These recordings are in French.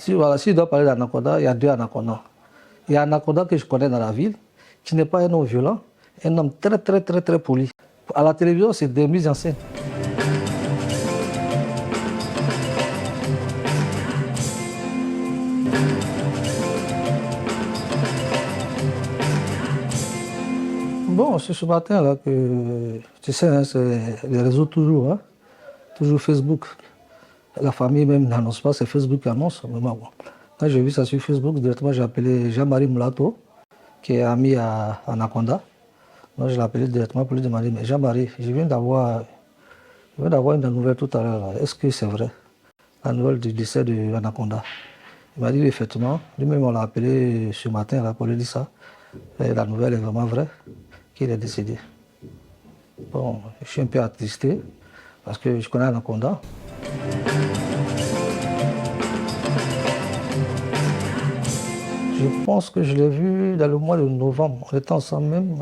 Si, voilà, si je dois parler d'Anaconda, il y a deux Anacondas. Il y a Anaconda que je connais dans la ville, qui n'est pas un homme violent, un homme très poli. À la télévision, c'est des mises en scène. Bon, c'est ce matin-là que, tu sais, hein, c'est les réseaux toujours, hein, toujours Facebook. La famille même n'annonce pas, c'est Facebook qui annonce. Mais bon, quand j'ai vu ça sur Facebook, directement j'ai appelé Jean-Marie Moulato, qui est ami à Anaconda. Moi, je l'ai appelé directement pour lui demander, mais Jean-Marie, je viens d'avoir une nouvelle tout à l'heure. Est-ce que c'est vrai? La nouvelle du décès de Anaconda. Il m'a dit effectivement, lui-même on l'a appelé ce matin là, pour lui dire ça. Et la nouvelle est vraiment vraie, qu'il est décédé. Bon, je suis un peu attristé parce que je connais Anaconda. Je pense que je l'ai vu dans le mois de novembre. On était ensemble même,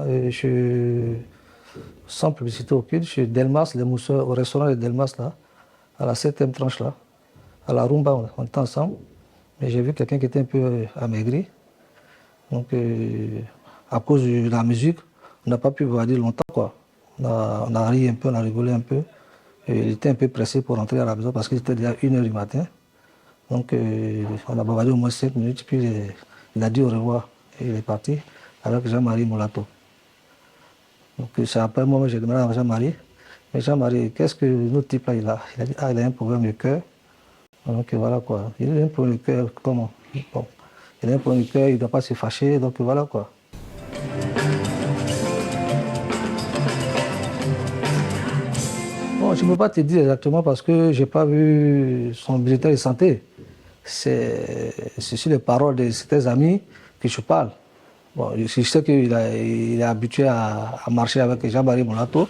sans publicité aucune, chez Delmas, les mousseurs, au restaurant de Delmas, là, à la 7e tranche, là, à la Rumba, on était ensemble. Mais j'ai vu quelqu'un qui était un peu amaigri. Donc, à cause de la musique, on n'a pas pu voir dire longtemps, quoi. On a ri un peu, on a rigolé un peu. Et il était un peu pressé pour rentrer à la maison parce qu'il était déjà 1h du matin. Donc, on a bavardé au moins 5 minutes, puis il a dit au revoir et il est parti avec Jean-Marie Moulato. Donc, c'est après moi, j'ai demandé à Jean-Marie, mais Jean-Marie, qu'est-ce que notre type là, il a? Il a dit, ah, il a un problème de cœur. Donc, voilà quoi. Il a un problème de cœur, comment? Bon, il a un problème de cœur, il ne doit pas se fâcher, donc voilà quoi. Bon, je ne peux pas te dire exactement parce que je n'ai pas vu son bulletin de santé. C'est sur les paroles de ses amis que je parle. Bon, je sais qu'il est habitué à marcher avec Jean-Marie Moulato.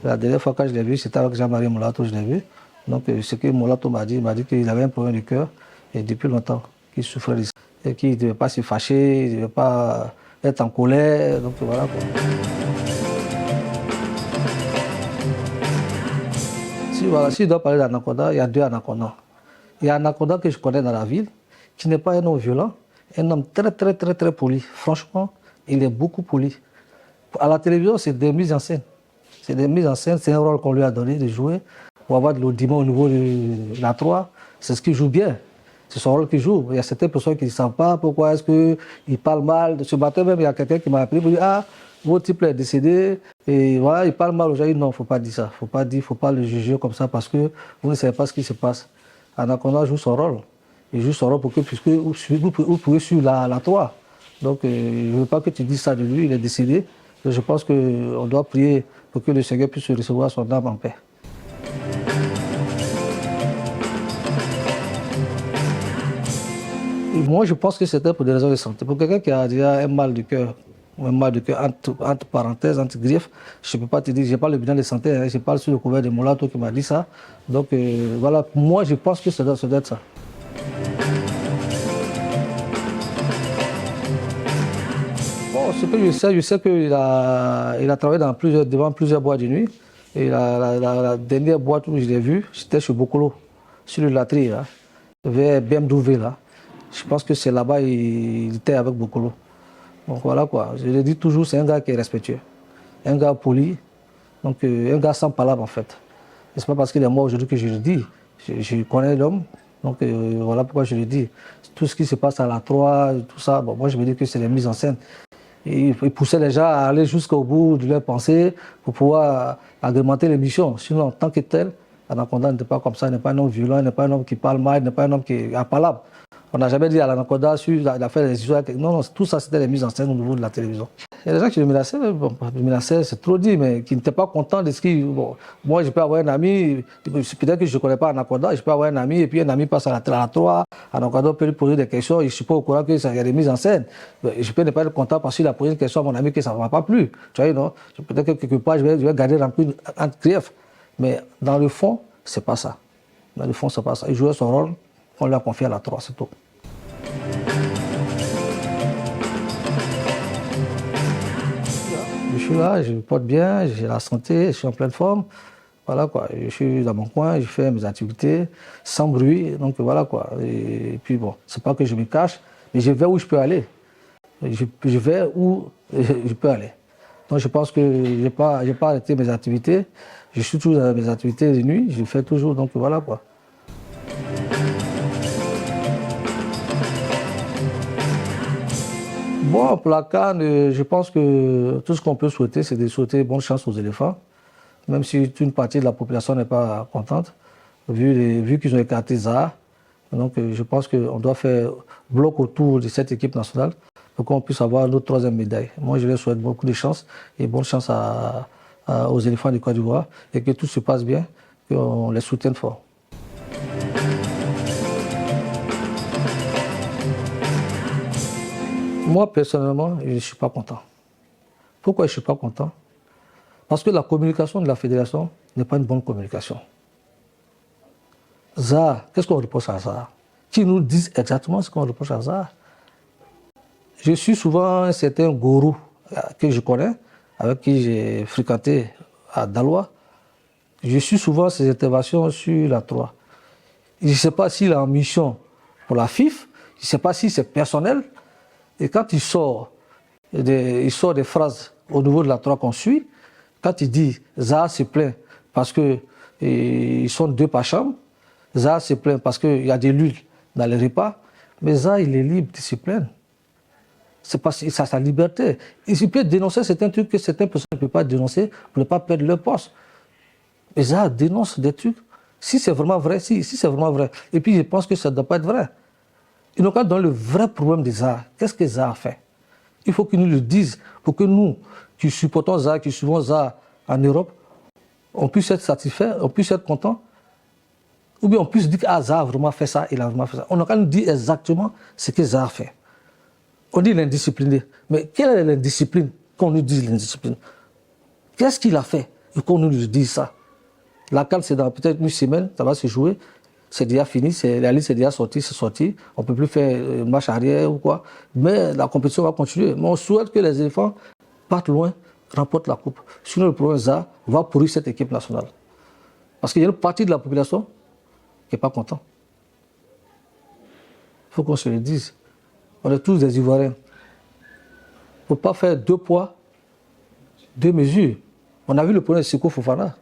La dernière fois que je l'ai vu, c'était avec Jean-Marie Moulato, je l'ai vu. Donc, ce que Moulato m'a dit, il m'a dit qu'il avait un problème de cœur et depuis longtemps qu'il souffrait de ça. Et qu'il ne devait pas se fâcher, il ne devait pas être en colère. Donc, voilà quoi. Si, voilà, si je dois parler d'Anaconda, il y a deux Anacondas. Il y a Anaconda que je connais dans la ville, qui n'est pas un homme violent, un homme très poli. Franchement, il est beaucoup poli. À la télévision, c'est des mises en scène. C'est des mises en scène, c'est un rôle qu'on lui a donné de jouer pour avoir de l'audimat au niveau de la 3. C'est ce qu'il joue bien. C'est son rôle qu'il joue. Il y a certaines personnes qui ne savent pas pourquoi est-ce qu'il parle mal. Ce matin même, il y a quelqu'un qui m'a appelé pour dire « Ah, votre type est décédé, et voilà, il parle mal aujourd'hui. » Non, il ne faut pas dire ça. Il ne faut pas le juger comme ça parce que vous ne savez pas ce qui se passe. Anaconda joue son rôle. Il joue son rôle pour que, puisque vous pouvez suivre la 3. Donc, je ne veux pas que tu dises ça de lui, il est décédé. Je pense qu'on doit prier pour que le Seigneur puisse recevoir son âme en paix. Et moi, je pense que c'était pour des raisons de santé. Pour quelqu'un qui a déjà un mal de cœur entre parenthèses, entre griefs, je ne peux pas te dire, je n'ai pas le bilan de santé, hein, je parle sur le couvert de Moulato qui m'a dit ça. Donc voilà, moi je pense que ça doit être ça. Bon, ce que je sais qu'il a travaillé devant plusieurs boîtes de nuit. Et la dernière boîte où je l'ai vu, c'était chez Bokolo, sur le Latri, là, vers BMW. Là. Je pense que c'est là-bas il était avec Bokolo. Donc voilà quoi, je le dis toujours, c'est un gars qui est respectueux, un gars poli, donc un gars sans palabre en fait. Et c'est pas parce qu'il est mort aujourd'hui que je le dis, je connais l'homme, donc voilà pourquoi je le dis. Tout ce qui se passe à la 3, tout ça, bon, moi je me dis que c'est les mises en scène. Et il poussait les gens à aller jusqu'au bout de leurs pensées pour pouvoir agrémenter l'émission. Sinon, en tant que tel, Anaconda n'était pas comme ça, il n'est pas un homme violent, il n'est pas un homme qui parle mal, il n'est pas un homme qui a palabre. On n'a jamais dit à l'Anaconda sur la fait des histoires. Non, tout ça c'était des mises en scène au niveau de la télévision. Il y a des gens qui le menaçaient, bon, le menaçaient, c'est trop dit, mais qui n'étaient pas contents de ce qui. Bon, moi, je peux avoir un ami, peut-être que je ne connais pas Anaconda, je peux avoir un ami, et puis un ami passe à la 3, Anaconda peut lui poser des questions, je ne suis pas au courant qu'il y a des mises en scène. Je peux ne pas être content parce qu'il a posé une question à mon ami que ça ne m'a pas plu. Tu vois, non? Peut-être que quelque part, je vais garder rempli un grief. Mais dans le fond, c'est pas ça. Dans le fond, c'est pas ça. Il jouait son rôle. On l'a confié à la 3, c'est tout. Je suis là, je me porte bien, j'ai la santé, je suis en pleine forme. Voilà quoi, je suis dans mon coin, je fais mes activités sans bruit, donc voilà quoi. Et puis bon, c'est pas que je me cache, mais je vais où je peux aller. Je vais où je peux aller. Donc je pense que je n'ai pas arrêté mes activités, je suis toujours dans mes activités de nuit, je fais toujours, donc voilà quoi. Bon, pour la CAN, je pense que tout ce qu'on peut souhaiter, c'est de souhaiter bonne chance aux éléphants, même si une partie de la population n'est pas contente, vu qu'ils ont écarté Zaha. Donc je pense qu'on doit faire bloc autour de cette équipe nationale pour qu'on puisse avoir notre troisième médaille. Moi, je leur souhaite beaucoup de chance et bonne chance aux éléphants du Côte d'Ivoire et que tout se passe bien, qu'on les soutienne fort. Moi, personnellement, je ne suis pas content. Pourquoi je ne suis pas content? Parce que la communication de la fédération n'est pas une bonne communication. Zaha, qu'est-ce qu'on reproche à Zaha? Qui nous disent exactement ce qu'on reproche à Zaha? Je suis souvent un certain gourou que je connais, avec qui j'ai fréquenté à Daloa. Je suis souvent ses interventions sur la 3. Je ne sais pas s'il est en mission pour la FIF, je ne sais pas si c'est personnel. Et quand il sort des phrases au niveau de la 3 qu'on suit, quand il dit Zaha se plaint parce qu'ils sont 2 par chambre, Zaha se plaint parce qu'il y a de l'huile dans les repas, mais Zaha il est libre de se plaindre. C'est pas sa liberté. Il peut dénoncer certains trucs que certaines personnes ne peuvent pas dénoncer pour ne pas perdre leur poste. Mais Zaha dénonce des trucs. Si c'est vraiment vrai, si c'est vraiment vrai. Et puis je pense que ça ne doit pas être vrai. Ils n'ont qu'à donner le vrai problème de Zaha. Qu'est-ce que Zaha a fait? Il faut qu'ils nous le disent pour que nous, qui supportons Zaha, qui suivons Zaha en Europe, on puisse être satisfaits, on puisse être contents. Ou bien on puisse dire que Zaha a vraiment fait ça, il a vraiment fait ça. On n'a qu'à nous dire exactement ce que Zaha a fait. On dit l'indiscipliné. Mais quelle est l'indiscipline qu'on nous dise l'indiscipline? Qu'est-ce qu'il a fait et qu'on nous dise ça? La CAN, c'est dans peut-être une semaine, ça va se jouer. C'est déjà fini, la liste est déjà sortie, c'est sorti. On ne peut plus faire marche arrière ou quoi. Mais la compétition va continuer. Mais on souhaite que les éléphants partent loin, remportent la coupe. Sinon, le problème Zaha va pourrir cette équipe nationale. Parce qu'il y a une partie de la population qui n'est pas content. Il faut qu'on se le dise. On est tous des Ivoiriens. Il ne faut pas faire 2 poids, 2 mesures. On a vu le problème de Seko Fofana.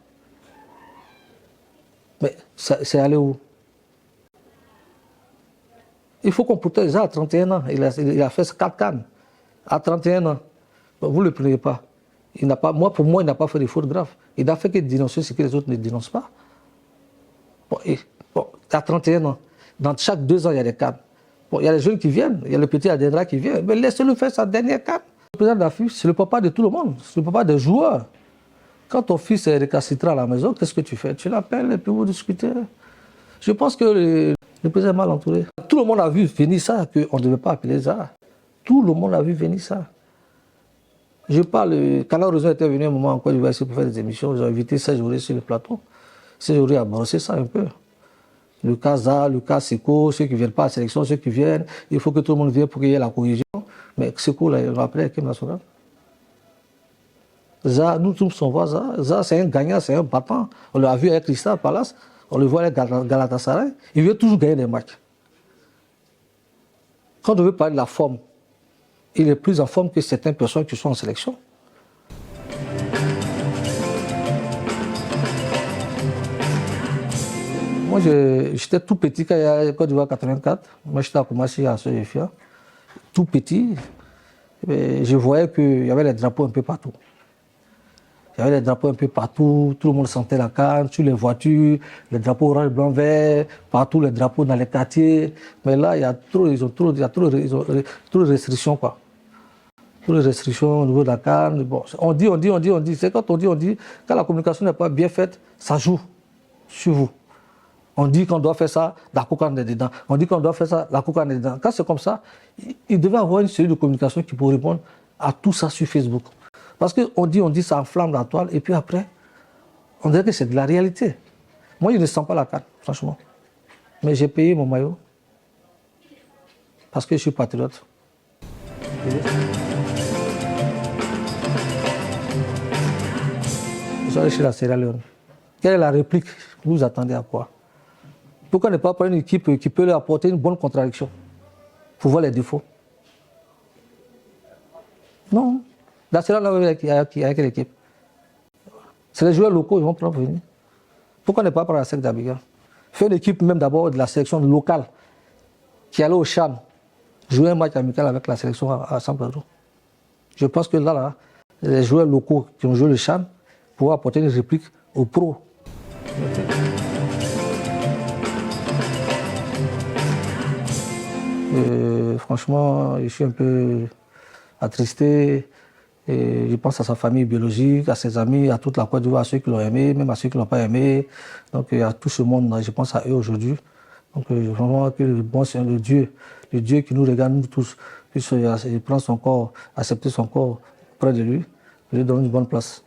Mais c'est allé où? Il faut qu'on protège Zaha à 31 ans. Il a fait 4 cannes à 31 ans. Vous ne le prenez pas. Pour moi, il n'a pas fait de faute grave. Il n'a fait que dénoncer ce que les autres ne dénoncent pas. À 31 ans, dans chaque 2 ans, il y a des cannes. Bon, il y a les jeunes qui viennent, il y a le petit Adendra qui vient, mais laissez-le faire sa dernière canne. Le président de la FIF, c'est le papa de tout le monde, c'est le papa des joueurs. Quand ton fils est récalcitrant à la maison, qu'est-ce que tu fais? Tu l'appelles et puis vous discutez. Je pense que le président est mal entouré. Tout le monde a vu venir ça, qu'on ne devait pas appeler ça. Tout le monde a vu venir ça. Je parle, Canal Horizon était venu un moment en Côte d'Ivoire pour faire des émissions, ils ont invité Serge Aurier sur le plateau. Serge Aurier a brossé ça un peu. Le cas Zaha, le cas Seko, ceux qui ne viennent pas à la sélection, ceux qui viennent, il faut que tout le monde vienne pour qu'il y ait la cohésion. Mais Seko, là, il va appeler l'équipe nationale. Zaha, nous tous on voit Zaha. Zaha, c'est un gagnant, c'est un battant. On l'a vu avec Crystal Palace, on le voit avec Galatasaray. Il veut toujours gagner des matchs. Quand on veut parler de la forme, il est plus en forme que certaines personnes qui sont en sélection. Moi, j'étais tout petit quand il y a Côte d'Ivoire 84. Moi, j'étais à Koumassi, à Sojefia. Tout petit. Et je voyais qu'il y avait les drapeaux un peu partout. Il y avait les drapeaux un peu partout. Tout le monde sentait la canne, sur les voitures, les drapeaux orange, blanc, vert, partout les drapeaux dans les quartiers. Mais là, il y a trop de restrictions, quoi. Trop de restrictions au niveau de la canne. Bon, on dit. C'est quand on dit, quand la communication n'est pas bien faite, ça joue sur vous. On dit qu'on doit faire ça, la cocaïne est dedans. On dit qu'on doit faire ça, la cocaïne est dedans. Quand c'est comme ça, il devait avoir une série de communications qui pourrait répondre à tout ça sur Facebook. Parce qu'on dit, ça enflamme la toile, et puis après, on dirait que c'est de la réalité. Moi, je ne sens pas la canne, franchement. Mais j'ai payé mon maillot. Parce que je suis patriote. Je suis allé chez la Sierra Leone. Quelle est la réplique? Vous vous attendez à quoi? Pourquoi ne pas prendre une équipe qui peut leur apporter une bonne contradiction pour voir les défauts? Non. Dans ce là avec quelle équipe? C'est les joueurs locaux, ils vont prendre venir. Pourquoi ne pas prendre la SEC d'Abidjan? Faire une équipe même d'abord de la sélection locale qui allait au CHAN, jouer un match amical avec la sélection à San Pedro. Je pense que là, les joueurs locaux qui ont joué le CHAN pourront apporter une réplique aux pros. Franchement, je suis un peu attristé. Et je pense à sa famille biologique, à ses amis, à toute la Côte d'Ivoire, à ceux qui l'ont aimé, même à ceux qui ne l'ont pas aimé. Donc à tout ce monde, je pense à eux aujourd'hui. Donc vraiment que le bon Seigneur, le Dieu qui nous regarde, nous tous, puisse prendre son corps, accepter son corps près de lui, lui donner une bonne place.